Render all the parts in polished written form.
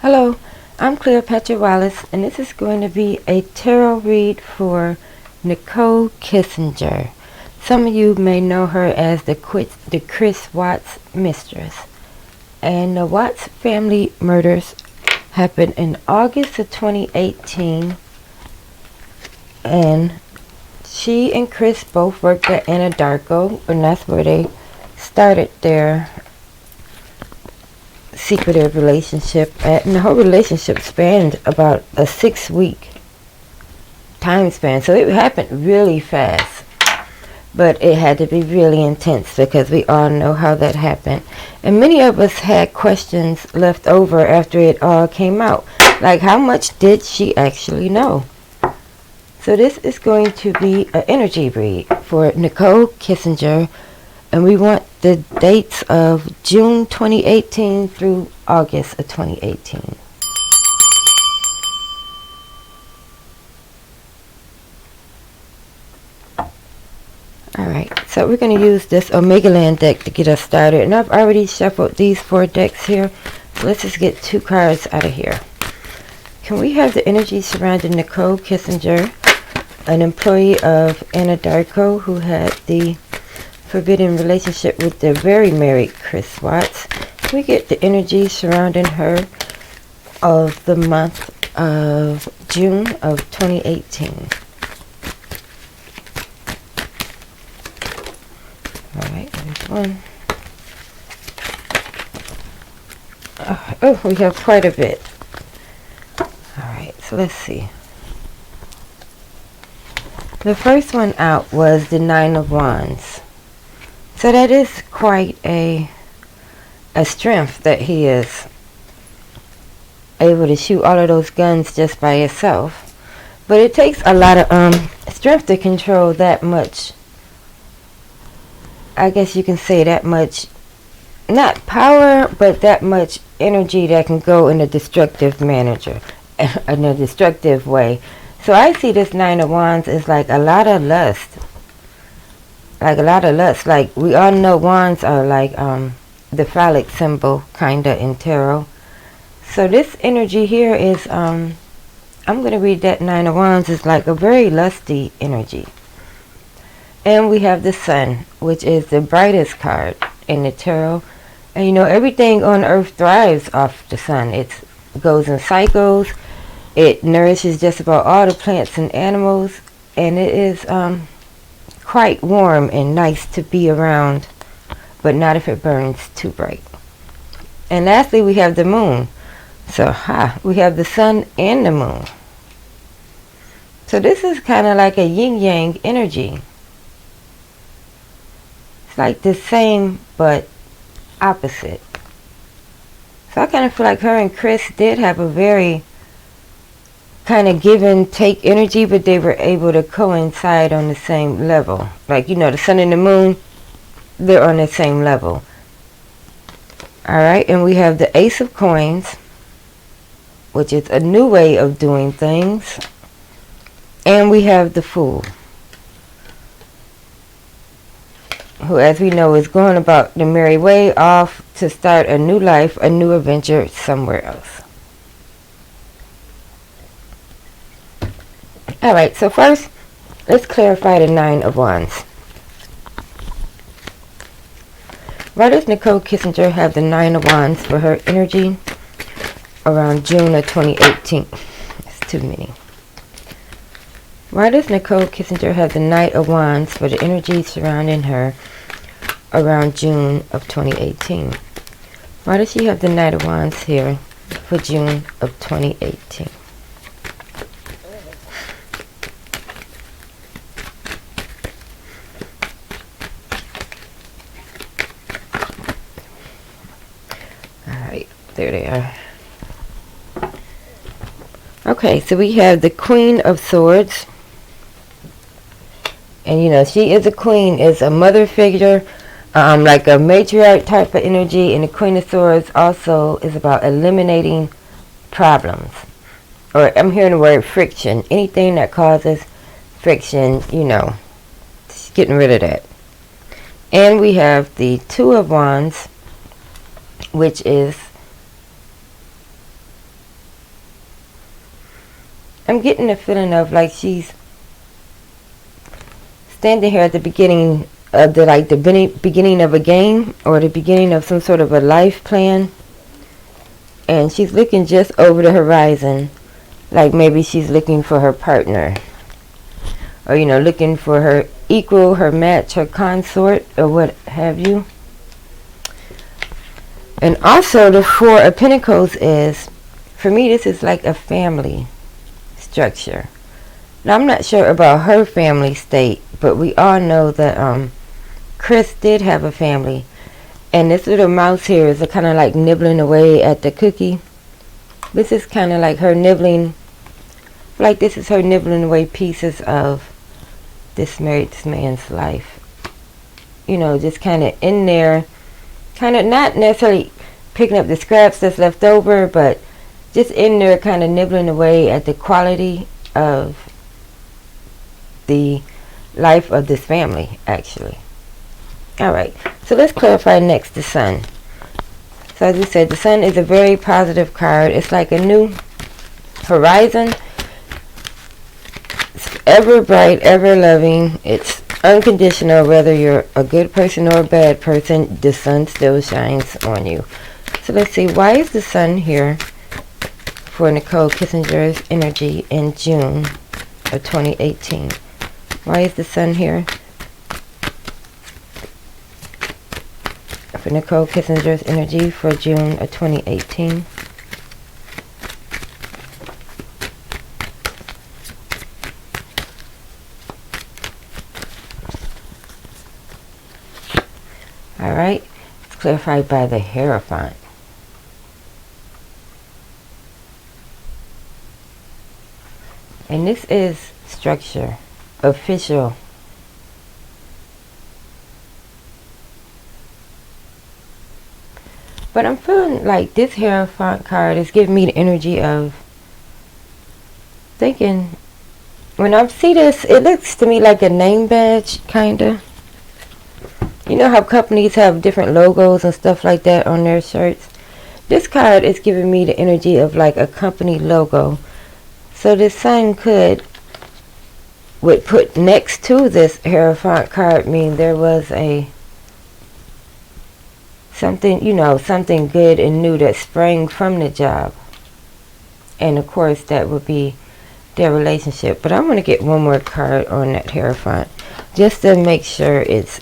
Hello, I'm Cleopatra Wallace, and this is going to be a tarot read for Nichol Kessinger. Some of you may know her as the Chris Watts Mistress. And the Watts family murders happened in August of 2018, and she and Chris both worked at Anadarko, and that's where they started their secretive relationship at, and the whole relationship spanned about a 6-week time span, so it happened really fast, but it had to be really intense because we all know how that happened, and many of us had questions left over after it all came out, like how much did she actually know? So this is going to be an energy read for Nichol Kessinger, and we want the dates of June 2018 through August of 2018. Alright, so we're going to use this Omega Land deck to get us started. And I've already shuffled these 4 decks here. So let's just get 2 cards out of here. Can we have the energy surrounding Nichol Kessinger, an employee of Anadarko who had the forbidden relationship with the very married Chris Watts? We get the energy surrounding her of the month of June of 2018. Alright, there's one. Oh, we have quite a bit. Alright, so let's see. The first one out was the 9 of Wands. So that is quite a strength that he is able to shoot all of those guns just by himself. But it takes a lot of strength to control that much. I guess you can say that much, not power, but that much energy that can go in a destructive manner, in a destructive way. So I see this 9 of Wands as like a lot of lust. Like we all know wands are like the phallic symbol kinda in tarot. So this energy here is I'm gonna read that 9 of Wands is like a very lusty energy. And we have the Sun, which is the brightest card in the tarot. And you know, everything on earth thrives off the sun. It goes in cycles. It nourishes just about all the plants and animals, and it is quite warm and nice to be around, but not if it burns too bright. And lastly, we have the moon. So we have the sun and the moon. So this is kind of like a yin-yang energy. It's like the same but opposite. So I kind of feel like her and Chris did have a very kind of give and take energy, but they were able to coincide on the same level. Like, you know, the sun and the moon, they're on the same level. Alright, and we have the Ace of Coins, which is a new way of doing things. And we have the Fool, who, as we know, is going about the merry way off to start a new life, a new adventure somewhere else. Alright, so first, let's clarify the 9 of Wands. Why does Nichol Kessinger have the 9 of Wands for her energy around June of 2018? That's too many. Why does Nichol Kessinger have the Knight of Wands for the energy surrounding her around June of 2018? Why does she have the Knight of Wands here for June of 2018? Alright, there they are. Okay, so we have the Queen of Swords. And you know, she is a queen, is a mother figure, like a matriarch type of energy. And the Queen of Swords also is about eliminating problems. Or I'm hearing the word friction. Anything that causes friction, you know, just getting rid of that. And we have the Two of Wands, which is I'm getting a feeling of like she's standing here at the beginning of the beginning of a game, or the beginning of some sort of a life plan, and she's looking just over the horizon, like maybe she's looking for her partner, or looking for her equal, her match, her consort, or what have you. And also the Four of Pentacles is, for me, this is like a family structure. Now, I'm not sure about her family state, but we all know that Chris did have a family. And this little mouse here is kind of like nibbling away at the cookie. This is kind of like her nibbling, like this is her nibbling away pieces of this married man's life. Just kind of in there, kind of not necessarily picking up the scraps that's left over, but just in there kind of nibbling away at the quality of the life of this family, actually. Alright, so let's clarify next the Sun. So as we said, the Sun is a very positive card. It's like a new horizon. It's ever bright, ever loving. It's unconditional, whether you're a good person or a bad person, the Sun still shines on you. So let's see, why is the Sun here for Nichol Kessinger's energy in June of 2018? Why is the Sun here for Nichol Kessinger's energy for June of 2018? Alright, it's clarified by the Hierophant. And this is structure, official. But I'm feeling like this Hierophant card is giving me the energy of thinking, when I see this, it looks to me like a name badge, kinda. You know how companies have different logos and stuff like that on their shirts? This card is giving me the energy of like a company logo. So this Sun would put next to this Hierophant card mean there was something good and new that sprang from the job. And of course that would be their relationship. But I'm going to get one more card on that Hierophant, just to make sure it's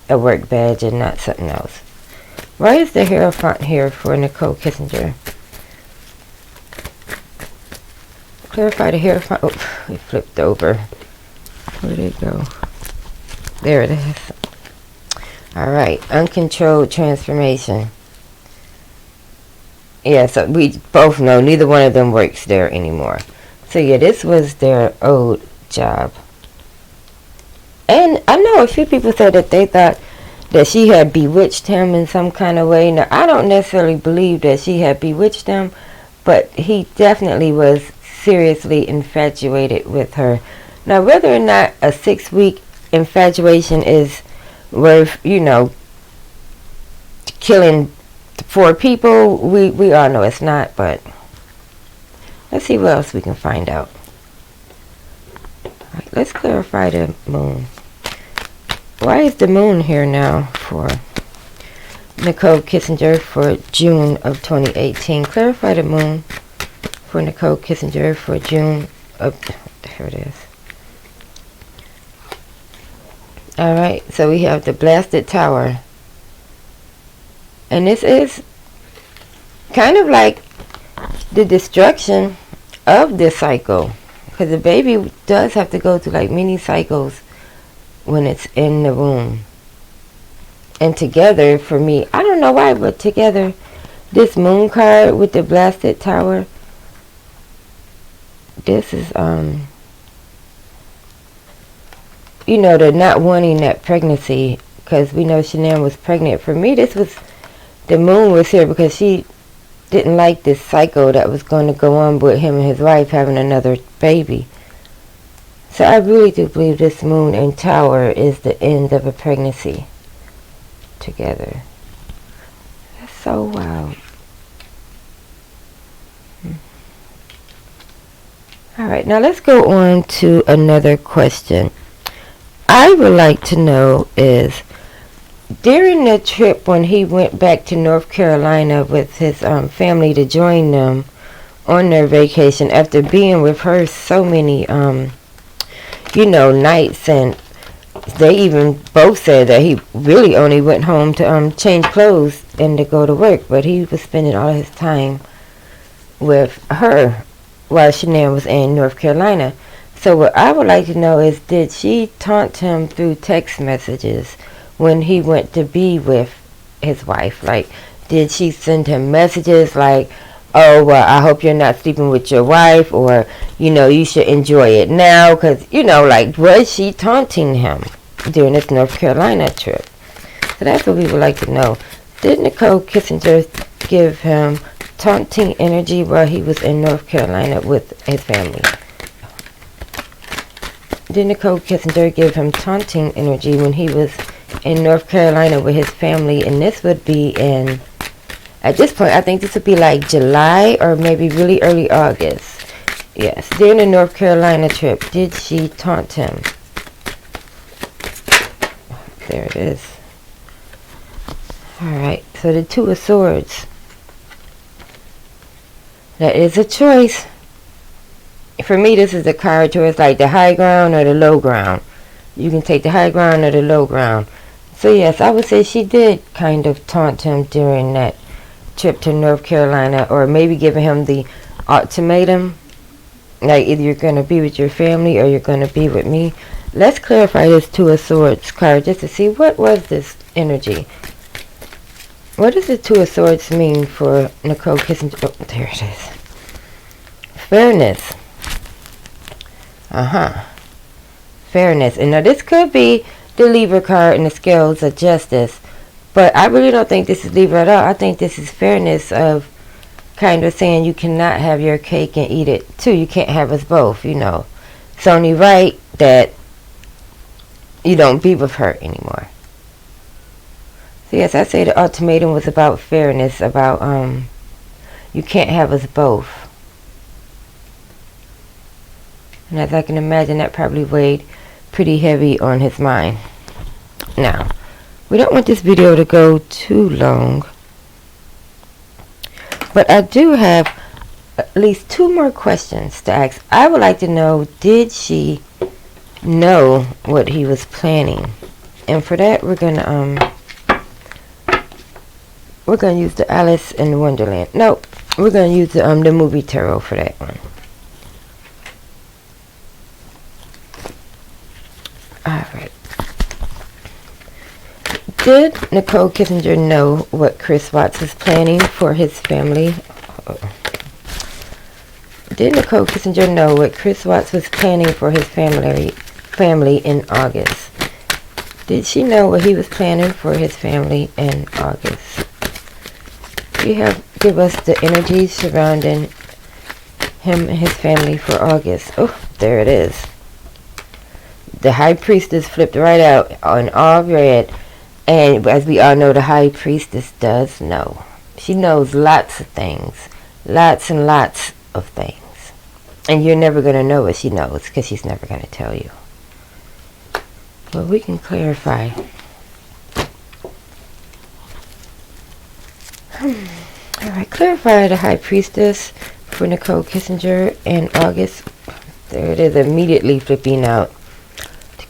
a work badge and not something else. Why is the Hierophant here for Nichol Kessinger? Clarify the Hierophant. Oh, it flipped over. Where did it go? There it is. Alright, uncontrolled transformation. Yeah, so we both know neither one of them works there anymore. So yeah, this was their old job. And I know a few people said that they thought that she had bewitched him in some kind of way. Now, I don't necessarily believe that she had bewitched him, but he definitely was seriously infatuated with her. Now, whether or not a 6-week infatuation is worth, killing 4 people, we all know it's not, but let's see what else we can find out. All right, let's clarify the Moon. Why is the Moon here now for Nichol Kessinger for June of 2018? Clarify the Moon for Nichol Kessinger for June of... Here it is. Alright, so we have the Blasted Tower. And this is kind of like the destruction of this cycle. Because the baby does have to go through like many cycles when it's in the womb. And together, for me, I don't know why, but together, this Moon card with the Blasted Tower, this is, they're not wanting that pregnancy, because we know Chanel was pregnant. For me, this was, the Moon was here because she didn't like this cycle that was going to go on with him and his wife having another baby. So I really do believe this Moon and Tower is the end of a pregnancy together. That's so wild. Alright, now let's go on to another question. I would like to know is, during the trip when he went back to North Carolina with his family to join them on their vacation after being with her so many nights, and they even both said that he really only went home to change clothes and to go to work, but he was spending all his time with her while Shania was in North Carolina. So what I would like to know is, did she taunt him through text messages when he went to be with his wife? Like, did she send him messages like, oh, well, I hope you're not sleeping with your wife, or, you should enjoy it now, because, like, was she taunting him during this North Carolina trip? So that's what we would like to know. Did Nichol Kessinger give him taunting energy while he was in North Carolina with his family? Did Nichol Kessinger give him taunting energy when he was in North Carolina with his family? And this would be in, at this point, I think this would be like July or maybe really early August. Yes, during the North Carolina trip, did she taunt him? There it is. Alright, so the Two of Swords. That is a choice. For me, this is the card choice, like the high ground or the low ground. You can take the high ground or the low ground. So yes, I would say she did kind of taunt him during that trip to North Carolina, or maybe giving him the ultimatum, like either you're going to be with your family or you're going to be with me. Let's clarify this Two of Swords card just to see what was this energy. What does the Two of Swords mean for Nichol Kessinger? Oh, there it is. Fairness. Fairness. And now this could be the Libra card in the scales of justice, but I really don't think this is Libra at all. I think this is fairness, of kind of saying you cannot have your cake and eat it too. You can't have us both, It's only right that you don't be with her anymore. So yes, I say the ultimatum was about fairness, about you can't have us both. And as I can imagine, that probably weighed pretty heavy on his mind. Now, we don't want this video to go too long, but I do have at least 2 more questions to ask. I would like to know, did she know what he was planning? And for that, we're gonna use the Alice in Wonderland. No, we're gonna use the movie tarot for that one. Alright. Did Nichol Kessinger know what Chris Watts was planning for his family? Did Nichol Kessinger know what Chris Watts was planning for his family in August? Did she know what he was planning for his family in August? Give us the energy surrounding him and his family for August. Oh, there it is. The High Priestess flipped right out on all red. And as we all know, the High Priestess does know. She knows lots of things. Lots and lots of things. And you're never going to know what she knows, because she's never going to tell you. But we can clarify. Alright, clarify the High Priestess for Nichol Kessinger in August. There it is, immediately flipping out.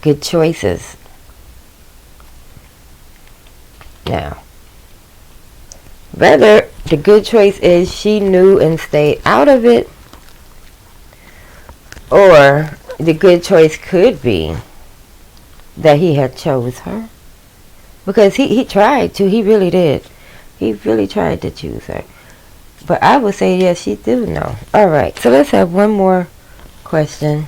Good choices. Now, whether the good choice is she knew and stayed out of it, or the good choice could be that he had chose her. Because he tried to. He really did. He really tried to choose her. But I would say yes, she do know. Alright, so let's have one more question.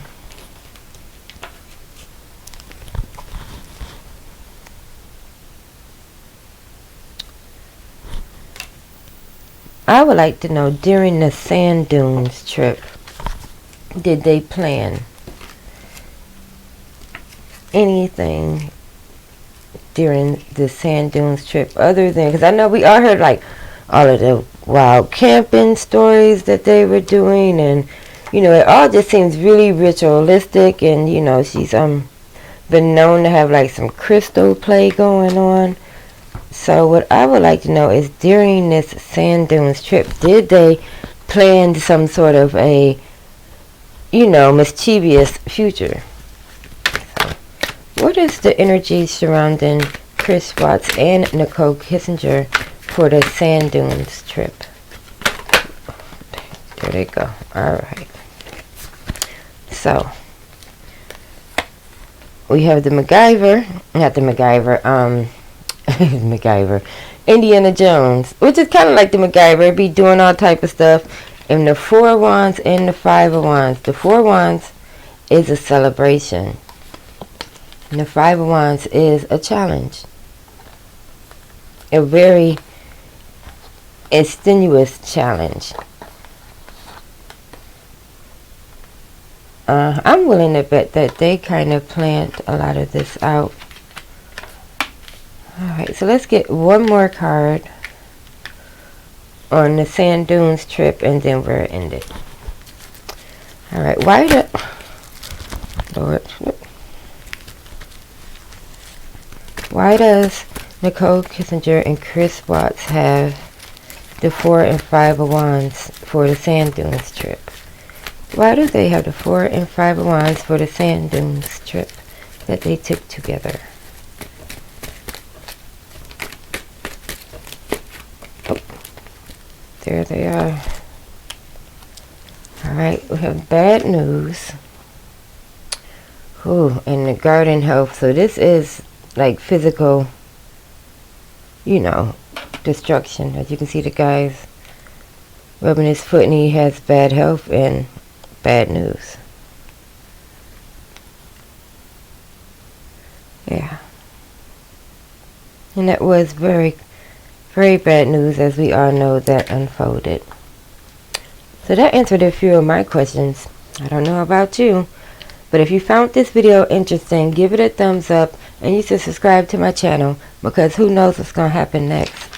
I would like to know, during the sand dunes trip, did they plan anything during the sand dunes trip other than, because I know we all heard like all of the wild camping stories that they were doing, and You know, it all just seems really ritualistic, and you know, she's been known to have like some crystal play going on. So what I would like to know is, during this sand dunes trip, did they plan some sort of a, you know, mischievous future? So what is the energy surrounding Chris Watts and Nichol Kessinger for the sand dunes trip? There they go. Alright. So we have the MacGyver, Indiana Jones, which is kind of like the MacGyver, be doing all type of stuff. And the Four of Wands and the Five of Wands. The Four of Wands is a celebration, and the Five of Wands is a challenge, a very strenuous challenge. I'm willing to bet that they kind of planned a lot of this out. Alright, so let's get one more card on the sand dunes trip, and then we're ended. Alright, why does Nichol Kessinger and Chris Watts have the Four and Five of Wands for the sand dunes trip? Why do they have the Four and Five of Wands for the sand dunes trip that they took together? Oh, there they are. Alright, we have bad news. Ooh, and the garden health. So this is like physical, you know, destruction. As you can see, the guy's rubbing his foot and he has bad health and bad news. Yeah. And that was very, very bad news, as we all know that unfolded. So that answered a few of my questions. I don't know about you, but if you found this video interesting, give it a thumbs up, and you should subscribe to my channel, because who knows what's going to happen next.